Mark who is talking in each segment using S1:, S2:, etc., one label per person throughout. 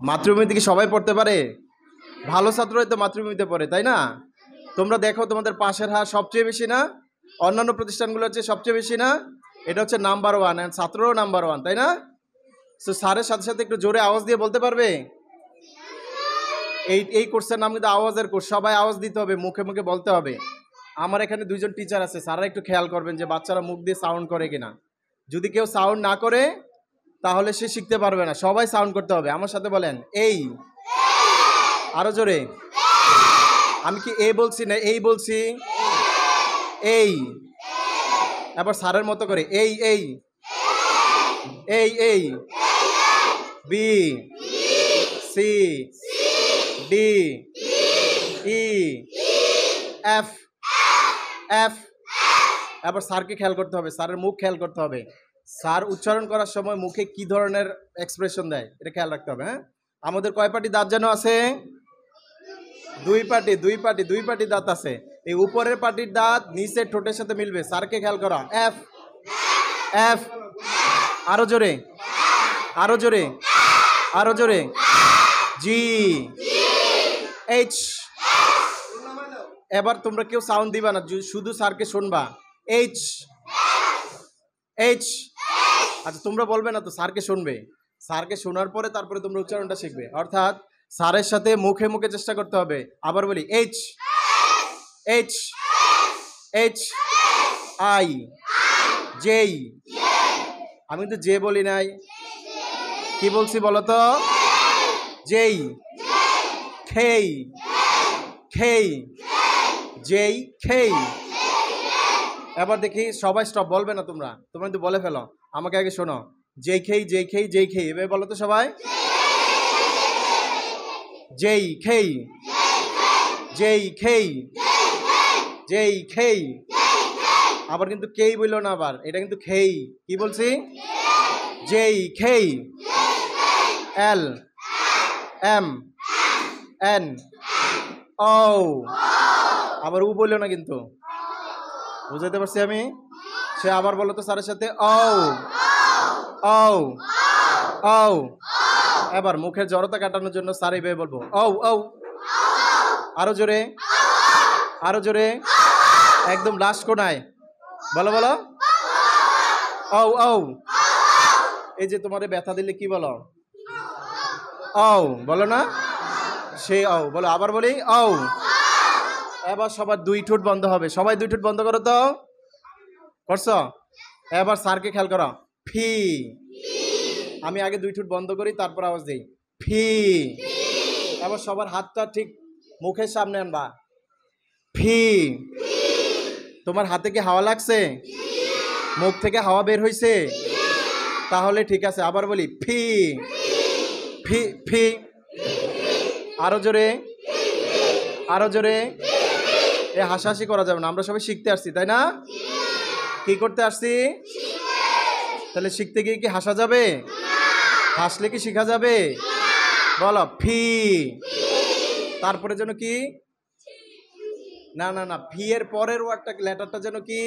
S1: মাতৃভূমিতে কি সবাই পড়তে পারে? ভালো ছাত্রই তো মাতৃভূমিতে পড়ে, তাই না? তোমরা দেখো তোমাদের পাশের হার সবচেয়ে বেশি না? অন্যান্য প্রতিষ্ঠানগুলো হচ্ছে সবচেয়ে বেশি না? এটা হচ্ছে নাম্বার ওয়ান, অ্যান্ড ছাত্রও নাম্বার ওয়ান, তাই না? সো স্যারের সাথে সাথে একটু জোরে আওয়াজ দিয়ে বলতে পারবে? এই কোর্সের নাম কিন্তু আওয়াজের কোর্স, সবাই আওয়াজ দিতে হবে, মুখে মুখে বলতে হবে। আমার এখানে দুইজন টিচার আছে, স্যাররা একটু খেয়াল করবেন যে বাচ্চারা মুখ দিয়ে সাউন্ড করে কিনা। যদি কেউ সাউন্ড না করে তাহলে সে শিখতে পারবে না। সবাই সাউন্ড করতে হবে। আমার সাথে বলেন এই, আরো জোরে। আমি কি এ বলছি না এই বলছি? এই। এবার স্যারের মতো করে এই A A A, B C D E F F. এবার স্যারকে খেয়াল করতে হবে, স্যারের মুখ খেয়াল করতে হবে। স্যার উচ্চারণ করার সময় মুখে কি ধরনের এক্সপ্রেশন দেয় এটা খেয়াল রাখতে হবে। হ্যাঁ, আমাদের কয় পাটি দাঁত যেন আছে? দুই পাটি দাঁত আছে। এই উপরের পাটির দাঁত নিচের ঠোঁটের সাথে মিলবে। স্যারকে খেয়াল করা। এফ এফ, আরো জোরে, আরো জোরে, আরো জোরে। G H. এবার তোমরা কেউ সাউন্ড দিবা না, শুধু স্যারকে শুনবা। H H. আচ্ছা তোমরা বলবে না তো, স্যারকে শুনবে। স্যারকে শোনার পরে তারপরে তোমরা উচ্চারণটা শিখবে। অর্থাৎ স্যারের সাথে মুখে মুখে চেষ্টা করতে হবে। আবার বলি এইচ এইচ এইচ আই জেই। আমি তো জে বলি নাই, কি বলছি বলো তো? জেই খেই খেই জেই খেই। এবার দেখি সবাই স্টপ, বলবে না তোমরা, তোমরা কিন্তু বলে ফেলো। আমাকে আগে শোনো, যেই খেই যেই খেই যেই খেই, এভাবে বলো তো সবাই। যেই খেই যেই খেই যেই খেই। আবার কিন্তু কেই বললো না, আবার এটা কিন্তু খেই। কি বলছি? যেই খেই। এল এম এন ও। আবার উ বললো না কিন্তু, বুঝাইতে পারছি আমি? সে আবার বলো তো স্যারের সাথে, ও ও ও। এবার মুখের জড়তা কাটানোর জন্য স্যার এইভাবে বলবো, ও ও। আরো জোরে, আরো জোরে, একদম লাস্ট কোনায় বলো, বলো ও ও। এই যে তোমার ব্যথা দিলে কি বলো? ও বলো না? সে ও বলো। আবার বলি ও। এবার সবার দুই ঠোঁট বন্ধ হবে। সবাই দুই ঠোঁট বন্ধ করো তো। করছো? এবার স্যারকে খেয়াল করো। ফি। আমি আগে দুই ঠোঁট বন্ধ করি, তারপর আওয়াজ দিই ফি। এবার সবার হাতটা ঠিক মুখের সামনে আনবা। ফি। তোমার হাতে কি হাওয়া লাগছে? মুখ থেকে হাওয়া বের হয়েছে? তাহলে ঠিক আছে। আবার বলি ফি ফি ফি। আরো জোরে, আরো জোরে। এ হাসাহাসি করা যাবে না, আমরা সবাই শিখতে আসছি, তাই না? কি করতে আসছি? তাহলে শিখতে গিয়ে কি হাসা যাবে? হাসলে কি শিখা যাবে? বলো ফি। তারপরে যেন কি? না না না, ফি এর পরের ওয়ার্ডটা, লেটারটা যেন কি?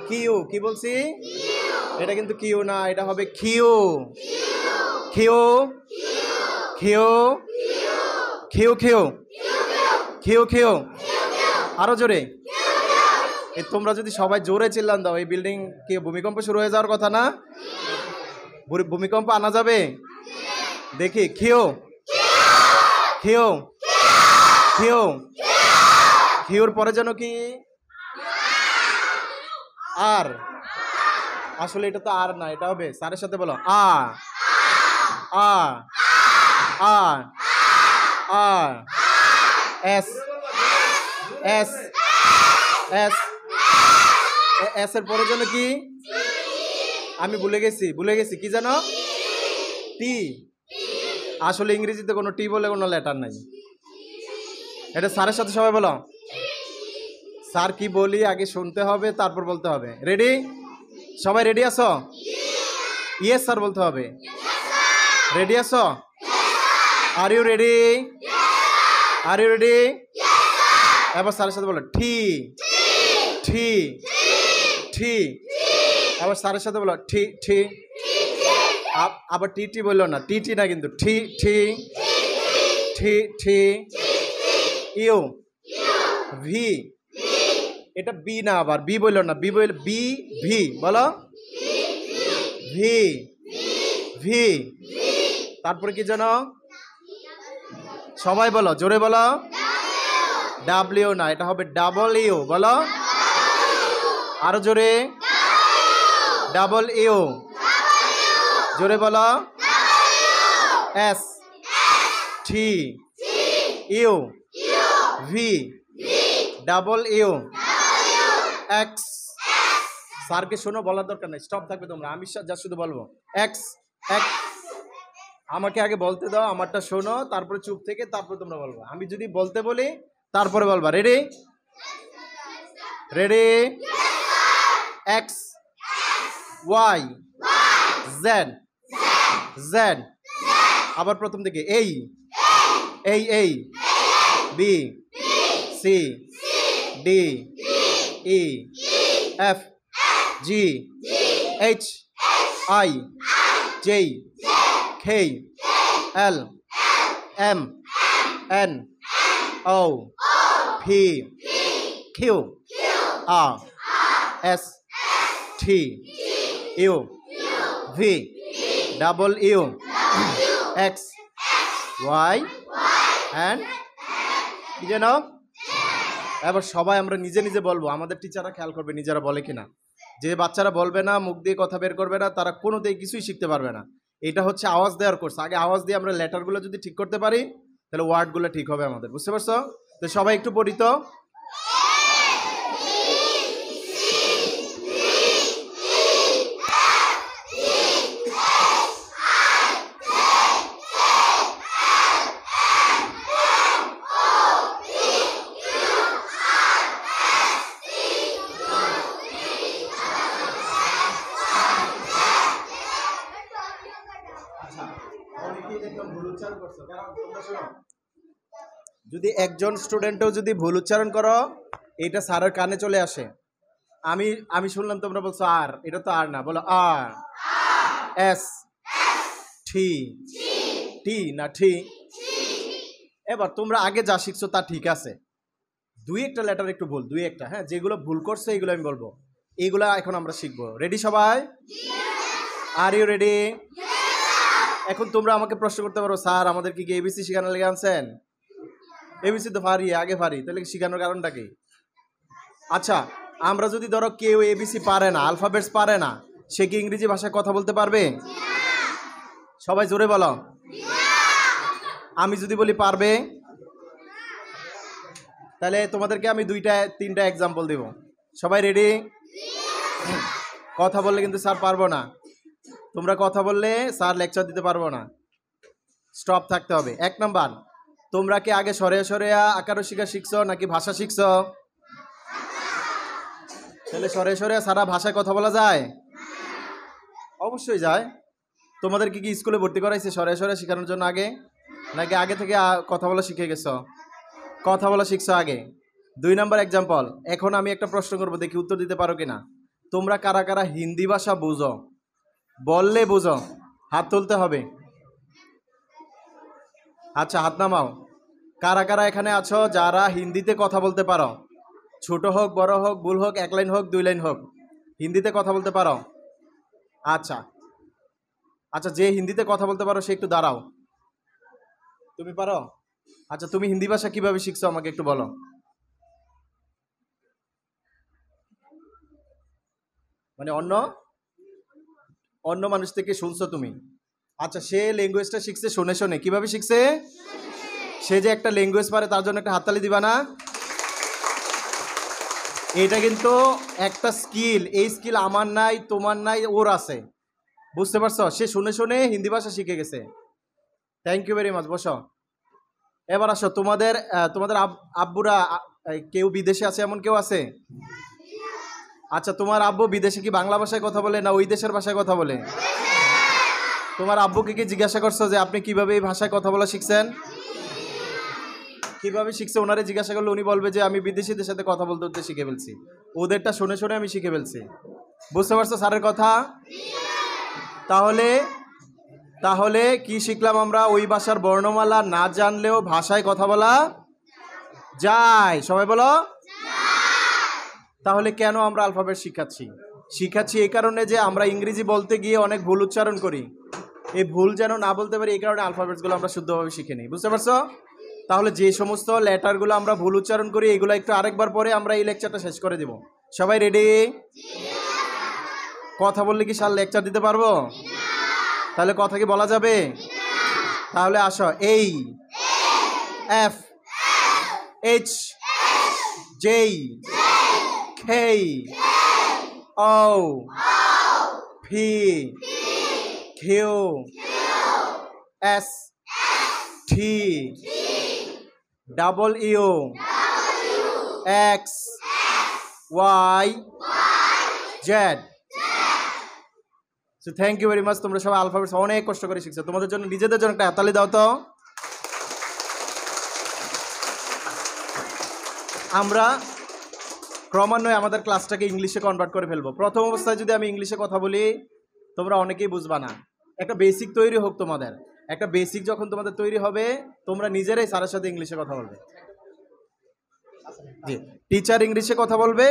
S1: কিউ। কি বলছি? এটা কিন্তু কিউ না, এটা হবে খিউ। খিউ খিউ খিউ খিউ খিউ খিউ। আরো জোরে। তোমরা যদি সবাই জোরে চিল্লান দাও, এই বিল্ডিং কি ভূমিকম্প শুরু হয়ে যাওয়ার কথা না? ভূমিকম্প আনা যাবে। দেখি খিউ খিউ খিউ। খিউর পরে যেন কি? আর। আসলে এটা তো আর না, এটা হবে, স্যারের সাথে বলো আ আ আ আ। S S S. এস এর পরে যেন কি? আমি ভুলে গেছি কি জানো? টি। আসলে ইংরেজিতে কোনো টি বলে কোনো লেটার নাই। এটা স্যারের সাথে সবাই বলো। স্যার কি বলি আগে শুনতে হবে, তারপর বলতে হবে। রেডি? সবাই রেডি আছো? ইয়েস স্যার বলতে হবে। রেডি আছো? Are you ready? Are you ready? এবার স্যারের সাথে বলো টি টি টি। এবার স্যারের সাথে বলো টি টি। আবার টি টি বললো না, টি টি না কিন্তু, ঠি ঠি ঠি ঠি, ইউ ভি, এটা বি না, আবার বি বললো না, বি বল, বি ভি বলো, ভি ভি, তারপরে কি জানো সবাই বলো, জোরে বলো, ডাব্লিউ না, এটা হবে ডাবল ইউ, বলো আরো জোরে, ডাবল ইউ, জোরে বলো, S T U V, double x, স্যারকে শোনো, বলার দরকার নেই, স্টপ থাকবে তোমরা, আমি যা শুধু বলবো এক্স এক্স, আমাকে আগে বলতে দাও, আমারটা শোনো, তারপরে চুপ থেকে তারপরে তোমরা বলবো, আমি যদি বলতে বলি তারপরে বলবা, ready ready, X Y Z Z, আবার প্রথম থেকে A A A, B C D E F G H I J K L M N O P Q R S T U V, double X Y and কি যেন, এবার সবাই আমরা নিজে নিজে বলবো, আমাদের টিচাররা খেয়াল করবে নিজেরা বলে কিনা, যে বাচ্চারা বলবে না, মুখ দিয়ে কথা বের করবে না, তারা কোনোতেই কিছুই শিখতে পারবে না। এটা হচ্ছে আওয়াজ দেওয়ার কোর্স, আগে আওয়াজ দিয়ে আমরা লেটারগুলো যদি ঠিক করতে পারি তাহলে ওয়ার্ডগুলো ঠিক হবে আমাদের, বুঝতে পারছো? তো সবাই একটু পড়ি তো, যদি একজন স্টুডেন্টও যদি ভুল উচ্চারণ করো এটা স্যারের কানে চলে আসে, আমি আমি শুনলাম তোমরা বলছো আর, এটা তো আর না, বলো আর, এস টি টি না টি, এবার তোমরা আগে যা শিখছো তা ঠিক আছে, দুই একটা লেটার একটু ভুল, দুই একটা, হ্যাঁ, যেগুলো ভুল করছে এগুলো আমি বলবো, এইগুলা এখন আমরা শিখবো। রেডি সবাই? Are you ready? এখন তোমরা আমাকে প্রশ্ন করতে পারো, স্যার আমাদেরকে কি এবিসি শেখানোর লেগে আনছেন? এবিসি তো পারি, আগে পারি, তাহলে শেখানোর কারণটা কি? আচ্ছা, আমরা যদি ধরো কেউ এবিসি পারে না, আলফাবেটস পারে না, সে কি ইংরেজি ভাষায় কথা বলতে পারবে? সবাই জোরে বলো। আমি যদি বলি পারবে, তাহলে তোমাদেরকে আমি দুইটা তিনটা এক্সাম্পল দেব। সবাই রেডি? কথা বললে কিন্তু স্যার পারবো না, তোমরা কথা বললে স্যার লেকচার দিতে পারবো না, স্টপ থাকতে হবে। 1 নাম্বার, তোমরা কি আগে সরে সরে আকার শিখা শিখছো নাকি ভাষা শিখছো? তাহলে সরে সরে সারা ভাষায় কথা বলা যায়? অবশ্যই যায়। তোমাদের কি স্কুলে ভর্তি করাইছে সরে সরে শেখানোর জন্য আগে, নাকি আগে থেকে কথা বলা শিখে গেছো? কথা বলা শিখছো আগে। 2 নাম্বার এক্সাম্পল, এখন আমি একটা প্রশ্ন করবো, দেখি উত্তর দিতে পারো কিনা। তোমরা কারা কারা হিন্দি ভাষা বুঝো? বললে বুঝো, হাত তুলতে হবে। আচ্ছা, হাত নামাও। কারা কারা এখানে আছো যারা হিন্দিতে কথা বলতে পারো? ছোট হোক, বড় হোক, ভুল হোক, 1 লাইন হোক, 2 লাইন হোক, হিন্দিতে কথা বলতে পারো? আচ্ছা আচ্ছা, যে হিন্দিতে কথা বলতে পারো সে একটু দাঁড়াও। তুমি পারো? আচ্ছা, তুমি হিন্দি ভাষা কিভাবে শিখছো আমাকে একটু বলো। মানে অন্য অন্য মানুষ থেকে শুনছো তুমি? আচ্ছা, সে ল্যাঙ্গুয়েজটা শিখছে শুনে শুনে, কিভাবে শিখছে? সে যে একটা ল্যাঙ্গুয়েজ পারে তার জন্য একটা হাততালি দিবা না? এটা কিন্তু একটা স্কিল, এই স্কিল আমার নাই, তোমার নাই, ওর আছে, বুঝতে পারছো? সে শুনে শুনে হিন্দি ভাষা শিখে গেছে। Thank you very much. বসো। এবার আসো, তোমাদের তোমাদের আব্বুরা কেউ বিদেশে আছে, এমন কেউ আছে? আচ্ছা, তোমার আব্বু বিদেশে কি বাংলা ভাষায় কথা বলে না ওই দেশের ভাষায় কথা বলে? তোমার আব্বুকে কি জিজ্ঞাসা করছো যে আপনি কিভাবে এই ভাষায় কথা বলা শিখছেন? কিভাবে শিখছে ওনারে জিজ্ঞাসা করলে উনি বলবে যে আমি বিদেশিদের সাথে কথা বলতে শিখে ফেলছি, ওদেরটা শুনে শুনে আমি শিখে ফেলছি। বুঝতে পারছো স্যারের কথা? তাহলে তাহলে কি শিখলাম আমরা? ওই ভাষার বর্ণমালা না জানলেও ভাষায় কথা বলা যায়। সবাই বলো। তাহলে কেন আমরা অ্যালফাবেট শিখাচ্ছি এই কারণে যে আমরা ইংরেজি বলতে গিয়ে অনেক ভুল উচ্চারণ করি। এই ভুল যেন না বলতে পারি এই কারণে অ্যালফাবেটসগুলো আমরা শুদ্ধভাবে শিখে নিই। বুঝতে পারছো? তাহলে যে সমস্ত লেটারগুলো আমরা ভুল উচ্চারণ করি এগুলো একটু আরেকবার পরে আমরা এই লেকচারটা শেষ করে দেব। সবাই রেডি? কথা বললে কি সার লেকচার দিতে পারবো? তাহলে কথা কি বলা যাবে? তাহলে আসো। A F H J K O P Q S T double X Y Z. So thank you very much. তোমরা সবাই অ্যালফাবেটস অনেক কষ্ট করে শিখছো। তোমাদের জন্য নিজেদের জন্য একটা হাততালি দাও তো। আমরা ক্রমান্বয়ে আমাদের ক্লাসটাকে ইংলিশে কনভার্ট করে ফেলবো। প্রথম অবস্থায় যদি আমি ইংলিশে কথা বলি তোমরা অনেকেই বুঝবা না। একটা বেসিক তৈরি হোক তোমাদের। একটা বেসিক যখন তোমাদের তৈরি হবে তোমরা নিজেরাই স্যারের সাথে ইংলিশে কথা বলবে। জি, টিচার ইংলিশে কথা বলবে,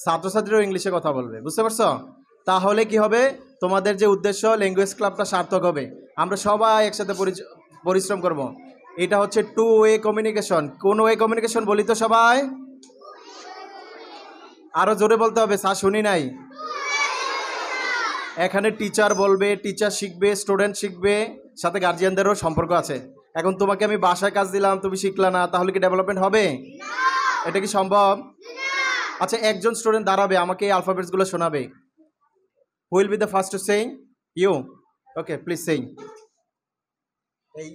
S1: ছাত্রছাত্রীরাও ইংলিশে কথা বলবে। বুঝতে পারছো? তাহলে কি হবে? তোমাদের যে উদ্দেশ্য ল্যাঙ্গুয়েজ ক্লাবটা সার্থক হবে। আমরা সবাই একসাথে পরিশ্রম করব। এটা হচ্ছে টু ওয়ে কমিউনিকেশন। কোন ওয়ে কমিউনিকেশন বলি তো সবাই? আরো জোরে বলতে হবে, স্যার শুনি নাই। এখানে টিচার বলবে, টিচার শিখবে, স্টুডেন্ট শিখবে, সাথে গার্জিয়ানদেরও সম্পর্ক আছে। এখন তোমাকে আমি বাসায় কাজ দিলাম, তুমি শিখলা না, তাহলে কি ডেভেলপমেন্ট হবে? এটা কি সম্ভব? আচ্ছা, একজন স্টুডেন্ট দাঁড়াবে আমাকে এই অ্যালফাবেটসগুলো শোনাবে। Who will be the first to saying? You. Okay, please saying. এই